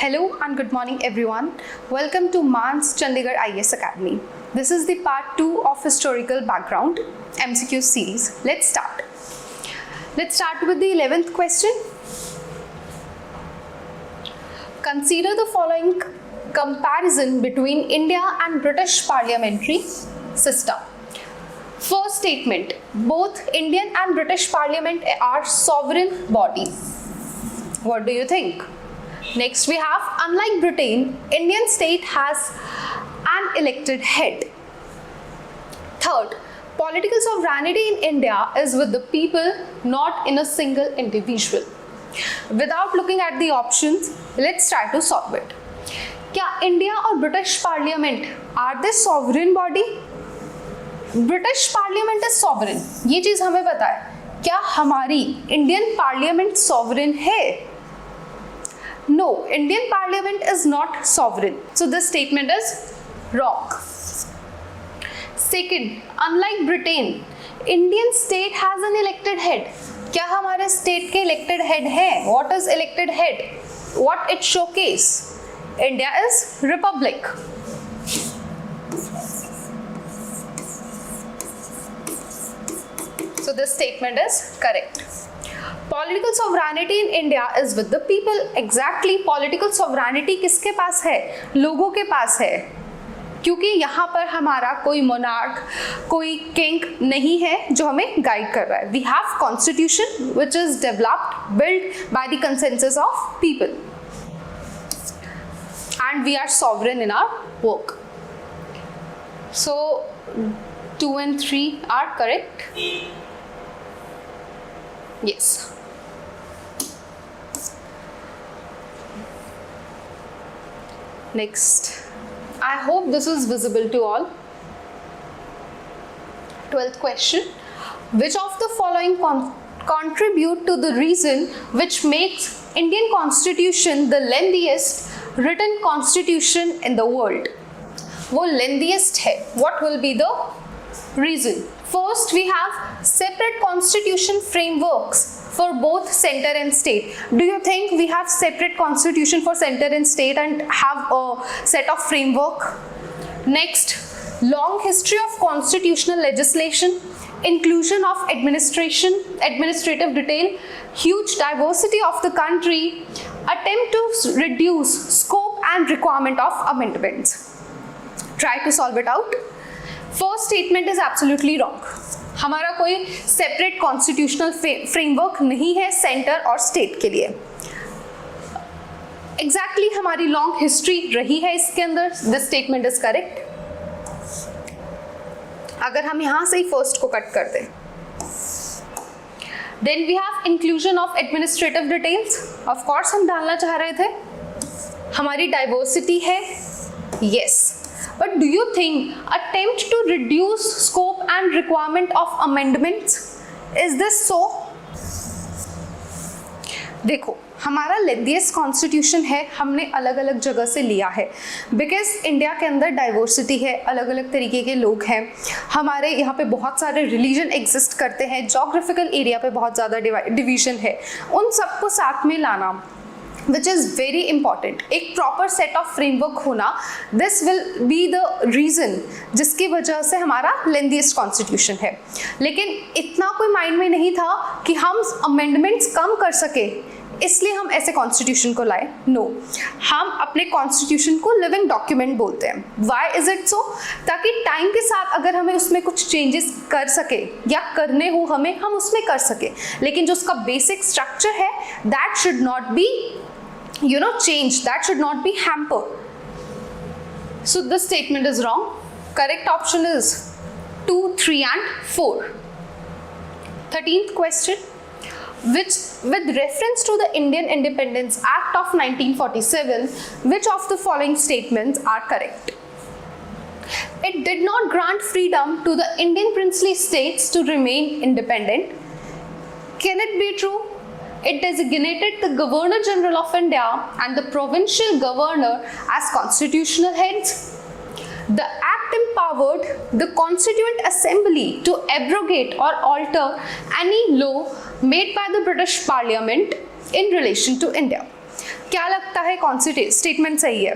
Hello and good morning everyone. Welcome to Mans Chandigarh IAS Academy. This is the part 2 of historical background MCQ series. Let's start. Let's start with the 11th question. Consider the following comparison between India and British parliamentary system. First statement, both Indian and British Parliament are sovereign bodies. What do you think? Next we have, unlike Britain, Indian state has an elected head. Third, political sovereignty in India is with the people, not in a single individual. Without looking at the options, let's try to solve it. क्या India और British parliament are they sovereign body? British parliament is sovereign, ये चीज हमें पता है. क्या हमारी Indian parliament sovereign है? No, Indian Parliament is not sovereign. So this statement is wrong. Second, unlike Britain, Indian state has an elected head. क्या हमारे state के elected head है? What is elected head? What it showcase? India is republic. So this statement is correct. Political sovereignty in India is with the people. Exactly, political sovereignty किसके पास है? लोगों के पास है, क्योंकि यहाँ पर हमारा कोई मोनार्क, कोई किंग नहीं है जो हमें गाइड कर रहा है. We have constitution which is developed, built by the consensus of people, and we are sovereign in our work. So 2 and 3 are correct. Yes. Next, I hope this is visible to all. 12th question, which of the following contribute to the reason which makes Indian Constitution the lengthiest written constitution in the world? वो lengthiest है. What will be the reason? First, we have separate constitution frameworks for both center and state. Do you think we have separate constitution for center and state and have a set of framework? Next, long history of constitutional legislation, inclusion of administrative detail, huge diversity of the country, attempt to reduce scope and requirement of amendments. Try to solve it out. First statement is absolutely wrong. हमारा कोई separate constitutional framework नहीं है centre और state के लिए. Exactly हमारी long history रही है इसके अंदर. This statement is correct. अगर हम यहां से ही फर्स्ट को कट कर दें, then we have inclusion of administrative details. Of course हम डालना चाह रहे थे. हमारी डाइवर्सिटी है, yes. But do you think attempt to reduce scope and requirement of amendments, is this so? देखो, हमारा lengthiest constitution है, हमने अलग अलग जगह से लिया है बिकॉज इंडिया के अंदर डाइवर्सिटी है, अलग अलग तरीके के लोग हैं. हमारे यहाँ पे बहुत सारे रिलीजन एग्जिस्ट करते हैं, जोग्राफिकल एरिया पे बहुत ज़्यादा डिवीजन है. उन सबको साथ में लाना which is very important. एक proper set of framework होना, this will be the reason जिसकी वजह से हमारा lengthiest constitution है. लेकिन इतना कोई माइंड में नहीं था कि हम amendments कम कर सके इसलिए हम ऐसे कॉन्स्टिट्यूशन को लाए. नो, हम अपने कॉन्स्टिट्यूशन को लिविंग डॉक्यूमेंट बोलते हैं. Why is it so? ताकि टाइम के साथ अगर हमें उसमें कुछ चेंजेस कर सके या करने हो हमें, हम उसमें कर सके. लेकिन जो उसका बेसिक स्ट्रक्चर है, that should not be change, that should not be hampered. So this statement is wrong. Correct option is 2, 3 and 4. 13th question, which with reference to the Indian Independence Act of 1947, which of the following statements are correct? It did not grant freedom to the Indian princely states to remain independent. Can it be true? It designated the Governor General of India and the provincial governor as constitutional heads. The act empowered the Constituent Assembly to abrogate or alter any law made by the British Parliament in relation to India. क्या लगता है कौन सी statement सही है?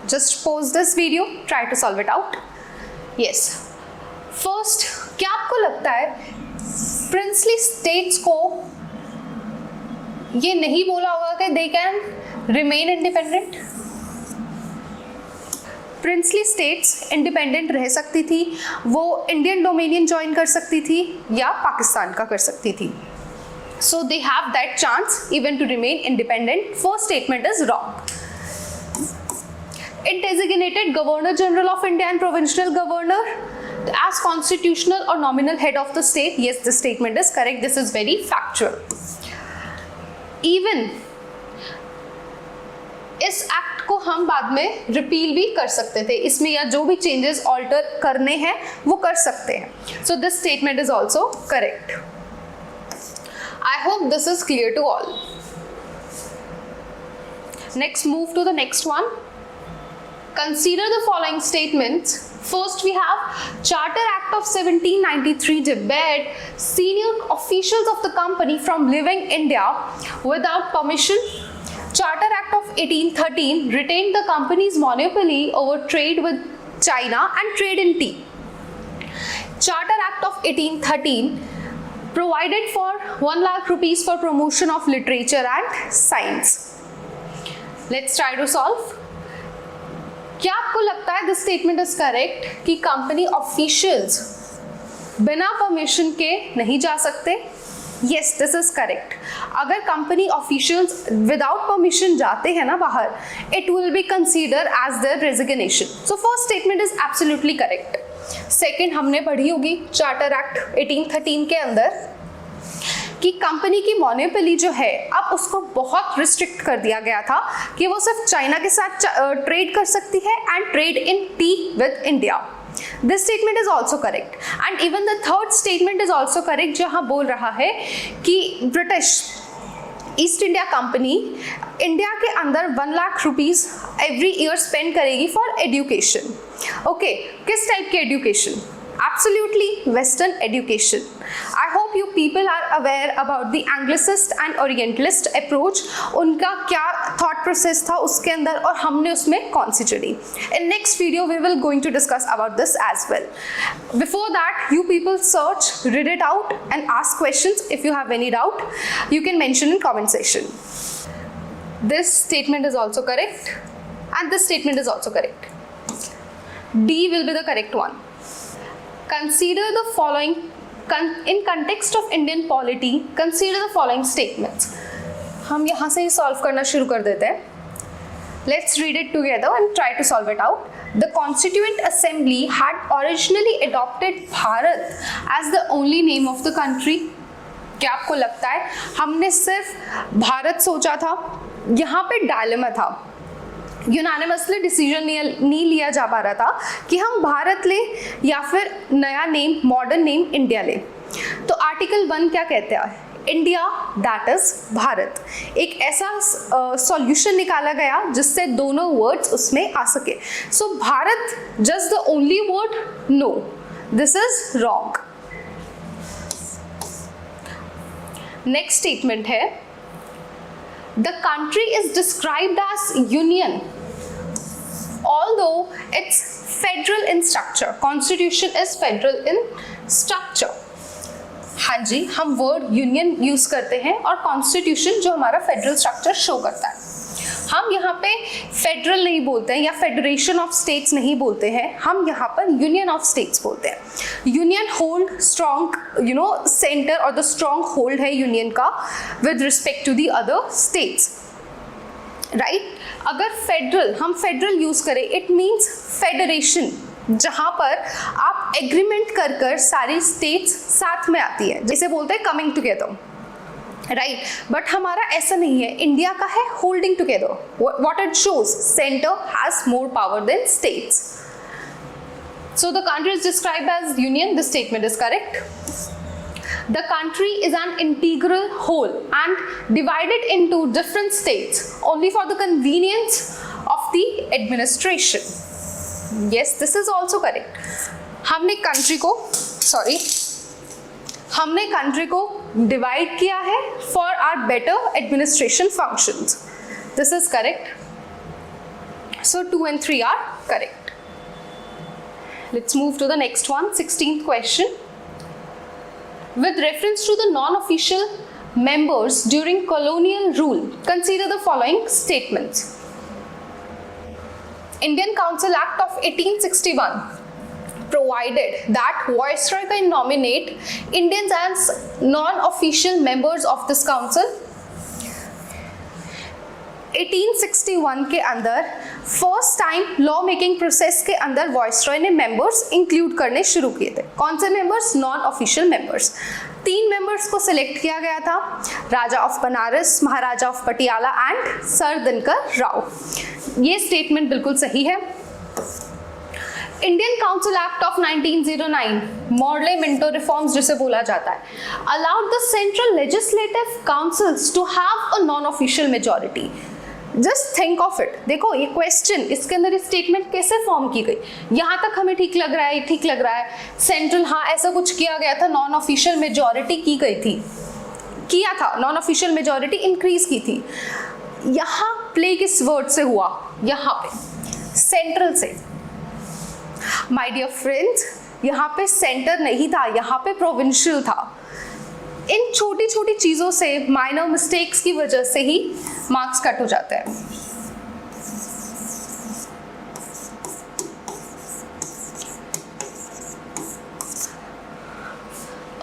Just pause this video, try to solve it out. Yes, first, क्या आपको लगता है प्रिंसली स्टेट्स को ये नहीं बोला होगा कि they can remain independent? Princely states independent रह सकती थी, वो इंडियन डोमिनियन ज्वाइन कर सकती थी या पाकिस्तान का कर सकती थी. So they have that chance even to remain independent. First statement is wrong. It designated Governor General of India and Provincial Governor as constitutional or nominal head of the state. Yes, this statement is correct. This is very factual. Even इस act को हम बाद में repeal भी कर सकते थे, इसमें या जो भी चेंजेस ऑल्टर करने हैं वो कर सकते हैं. So this statement is also correct. I hope this is clear to all. Next, move to the next one. Consider the following statements. First, we have Charter Act of 1793 debarred senior officials of the company from leaving India without permission. Charter Act of 1813 retained the company's monopoly over trade with China and trade in tea. Charter Act of 1813 provided for 1 lakh rupees for promotion of literature and science. Let's try to solve. क्या आपको लगता है this statement is correct कि company officials बिना permission के नहीं जा सकते? Yes, this is correct. अगर कंपनी ऑफिशियल्स विदाउट परमिशन जाते हैं ना बाहर, it will be consider as their resignation. So first statement is absolutely correct. Second, हमने पढ़ी होगी चार्टर एक्ट 1813 के अंदर कि कंपनी की मोनोपोली जो है अब उसको बहुत रिस्ट्रिक्ट कर दिया गया था कि वो सिर्फ चाइना के साथ ट्रेड कर सकती है and trade in T with India. This statement is also correct. And even the third statement is also correct, जहां बोल रहा है कि British east India company India के अंदर 1 lakh rupees every year spend करेगी फॉर एजुकेशन. ओके, किस type की education? Absolutely Western education. I hope you people are aware about the Anglicist and Orientalist approach. उनका क्या thought process था उसके अंदर और हमने उसमें कौन सी चढ़ी. In next video we will going to discuss about this as well. Before that, you people search, read it out and ask questions. If you have any doubt, you can mention in comment section. This statement is also correct and this statement is also correct. D will be the correct one. Consider the following in context of Indian polity. Consider the following statements. हम यहाँ से ही solve करना शुरू कर देते हैं. Let's read it together and try to solve it out. The Constituent Assembly had originally adopted Bharat as the only name of the country. क्या आपको लगता है हमने सिर्फ भारत सोचा था? यहाँ पे डायलेमा था, यूनानिमसली डिसीजन नहीं लिया जा पा रहा था कि हम भारत ले या फिर नया नेम, मॉडर्न नेम इंडिया ले. तो आर्टिकल 1 क्या कहते हैं? India that is Bharat. एक ऐसा सॉल्यूशन निकाला गया जिससे दोनों वर्ड्स उसमें आ सके. So Bharat just the only word? No, this is wrong. Next statement है the country is described as union although it's federal in structure. Constitution is federal in structure. हाँ जी, हम वर्ड यूनियन यूज करते हैं और constitution जो हमारा federal structure show करता है. हम यहाँ पे फेडरल नहीं बोलते हैं या फेडरेशन ऑफ स्टेट्स नहीं बोलते हैं, हम यहाँ पर यूनियन ऑफ स्टेट्स बोलते हैं. यूनियन होल्ड स्ट्रॉन्ग सेंटर और द स्ट्रॉन्ग होल्ड है यूनियन का with respect to the other states, right. अगर फेडरल, हम फेडरल यूज करें, इट मीन्स फेडरेशन, जहां पर आप एग्रीमेंट कर कर सारी स्टेट्स साथ में आती है, जैसे बोलते हैं कमिंग टुगेदर, राइट. बट हमारा ऐसा नहीं है, इंडिया का है holding together. What it shows, centre has more power than states. So the country is described as union. This statement is correct. The country is an integral whole and divided into different states only for the convenience of the administration. Yes, this is also correct. हमने country को divide किया है for our better administration functions. This is correct. So 2 and 3 are correct. Let's move to the next one, 16th question. With reference to the non-official members during colonial rule, consider the following statements. Indian Council Act of 1861 provided that Viceroy can nominate Indians as non-official members of this council. 1861 के अंदर first time law making process के अंदर viceroy ने members include करने शुरू किए थे. कौन से members? Non official members. 3 members को सिलेक्ट किया गया था, Raja of Banaras, Maharaja of Patiala and sir Dinkar Rao. ये स्टेटमेंट बिल्कुल सही है. Indian council act of 1909, Morley Minto reforms जिसे बोला जाता है, allowed the central legislative councils to have a non official majority. Just think of it. देखो ये क्वेश्चन, इसके अंदर स्टेटमेंट कैसे फॉर्म की गई, यहाँ तक हमें ठीक लग रहा है, ठीक लग रहा है. सेंट्रल, हाँ ऐसा कुछ किया गया था, नॉन ऑफिशियल मेजॉरिटी की गई थी, किया था, नॉन ऑफिशियल मेजॉरिटी इंक्रीज की थी. यहाँ प्ले किस वर्ड से हुआ? यहाँ पे सेंट्रल से. माय डियर फ्रेंड्स, यहाँ पे सेंटर नहीं था, यहाँ पे प्रोविंशियल था. इन छोटी छोटी चीजों से, माइनर मिस्टेक्स की वजह से ही मार्क्स कट हो जाते हैं.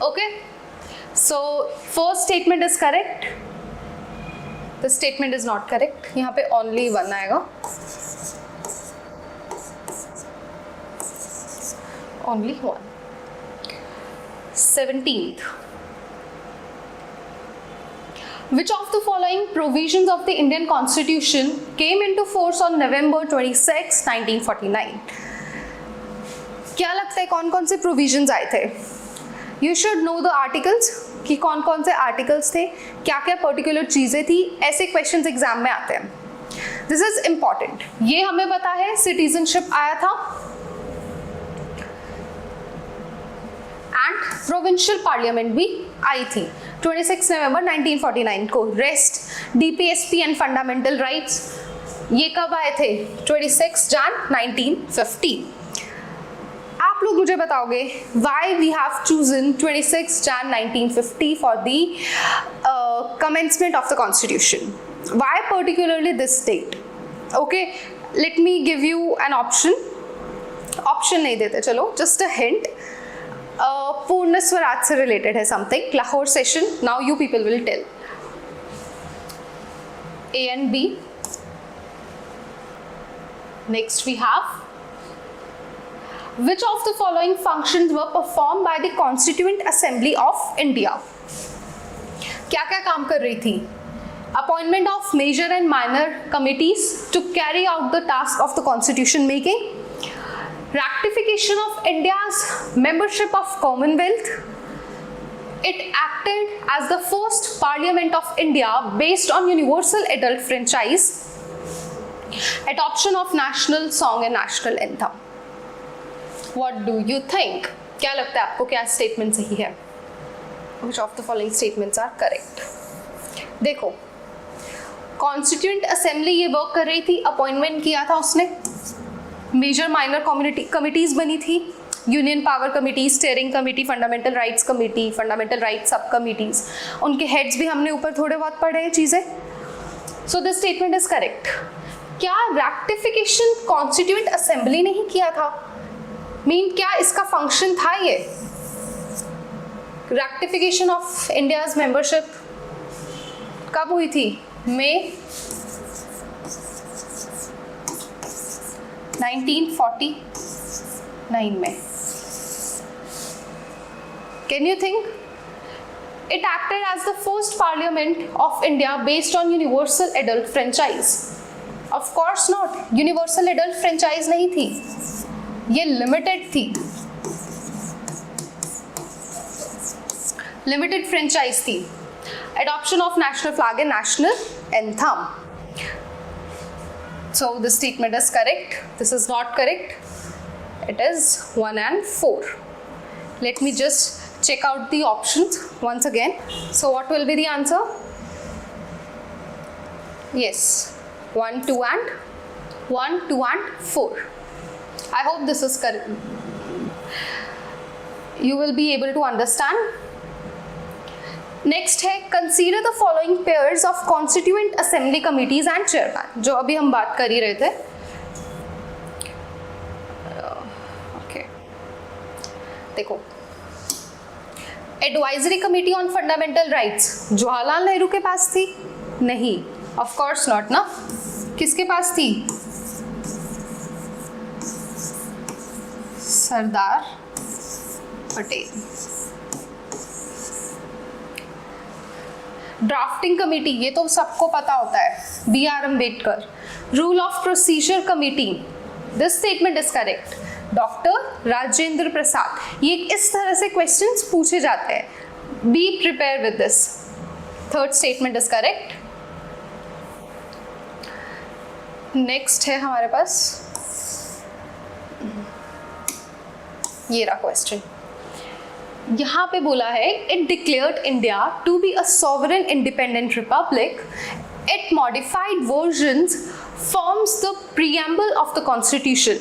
Okay, so first statement is correct, the statement is not correct. यहाँ पे ओनली 1 आएगा, only 1. 17th. Which of the following provisions of the Indian Constitution came into force on November 26, 1949? क्या लगता है कौन कौन से provisions आए थे? You should know the articles, कि कौन कौन से articles थे, क्या क्या particular चीज़ें थी, ऐसे questions exam में आते हैं. This is important. ये हमें पता है, citizenship आया था and provincial parliament भी आई थी 26 नवंबर 1949 को. Rest, DPSP and fundamental rights, ये कब आए थे? 26 जन 1950. आप लोग मुझे बताओगे व्हाई वी हैव चूजन 26 जन 1950 for the commencement of the constitution. Why particularly this date? Okay, let me give you an option. Option नहीं देते, चलो just a hint. पूर्ण स्वराज से रिलेटेड है something. Lahore session. Now you people will tell. A and B. Next we have, which of the following functions were performed by the Constituent Assembly of India? क्या क्या काम कर रही थी? Appointment of major and minor committees to carry out the task of the constitution making. Ratification of India's membership of Commonwealth. It acted as the first Parliament of India based on universal adult franchise. Adoption of national song and national anthem. What do you think? क्या लगता है आपको, क्या statement सही है? Which of the following statements are correct? देखो, Constituent Assembly ये work कर रही थी, appointment किया था उसने, मेजर माइनर कमिटीज बनी थी, union power committee, steering committee, fundamental rights committee, fundamental rights सब कमिटीज, उनके हेड्स भी हमने ऊपर थोड़े बहुत पढ़े हैं चीज़ें. So this statement is correct. क्या रैक्टिफिकेशन कॉन्स्टिट्यूएंट असेंबली ने ही किया था? मीन क्या इसका फंक्शन था ये? रैक्टिफिकेशन ऑफ इंडियाज मेंबरशिप कब हुई थी? मई 1949 में. Can you think? It acted as the first Parliament of India based on universal adult franchise. Of course not. Universal adult franchise नहीं थी, ये limited थी. Limited franchise थी. Adoption of national flag and national anthem. So this statement is correct. This is not correct. It is 1 and 4. Let me just check out the options once again. So what will be the answer? Yes, 1, 2 and 1, 2 and 4. I hope this is correct. You will be able to understand. Next है consider the following pairs of constituent assembly committees and chairman, जो अभी हम बात कर ही रहे थे. Okay, देखो, advisory committee on fundamental rights Jawaharlal Nehru के पास थी? नहीं, ऑफ कोर्स नॉट ना. किसके पास थी? सरदार पटेल. ड्राफ्टिंग कमेटी, ये तो सबको पता होता है, B R Ambedkar. Rule of procedure committee, this statement is correct, doctor Rajendra Prasad. ये इस तरह से क्वेश्चंस पूछे जाते हैं. Be prepare with this. Third statement is correct. Next है हमारे पास ये रहा क्वेश्चन. यहाँ पे बोला है it declared India to be a sovereign independent republic. It modified versions forms the preamble of the constitution.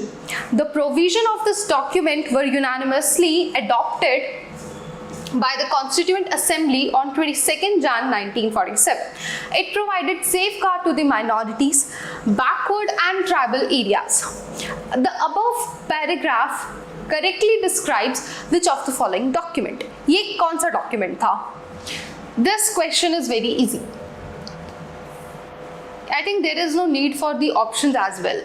The provision of this document were unanimously adopted by the Constituent Assembly on 22nd Jan 1947. It provided safeguard to the minorities, backward and tribal areas. The above paragraph correctly describes which of the following document. ये कौन सा document था? This question is very easy. I think there is no need for the options as well.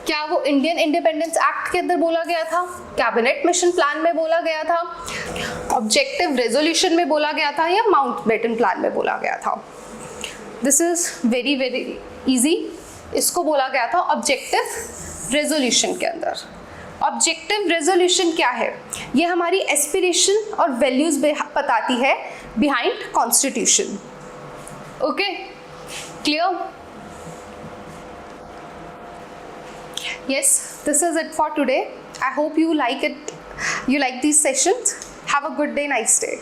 क्या वो Indian independence act के अंदर बोला गया था, कैबिनेट मिशन प्लान में बोला गया था, ऑब्जेक्टिव रेजोल्यूशन में बोला गया था, या माउंटबेटन प्लान में बोला गया था? This is very very easy. इसको बोला गया था ऑब्जेक्टिव रेजोल्यूशन के अंदर. ऑब्जेक्टिव रेजोल्यूशन क्या है? ये हमारी एस्पिरेशन और वैल्यूज बताती है behind constitution. Okay, clear? Yes, this is it for today. I hope you like it. You like these sessions. Have a good day, nice day.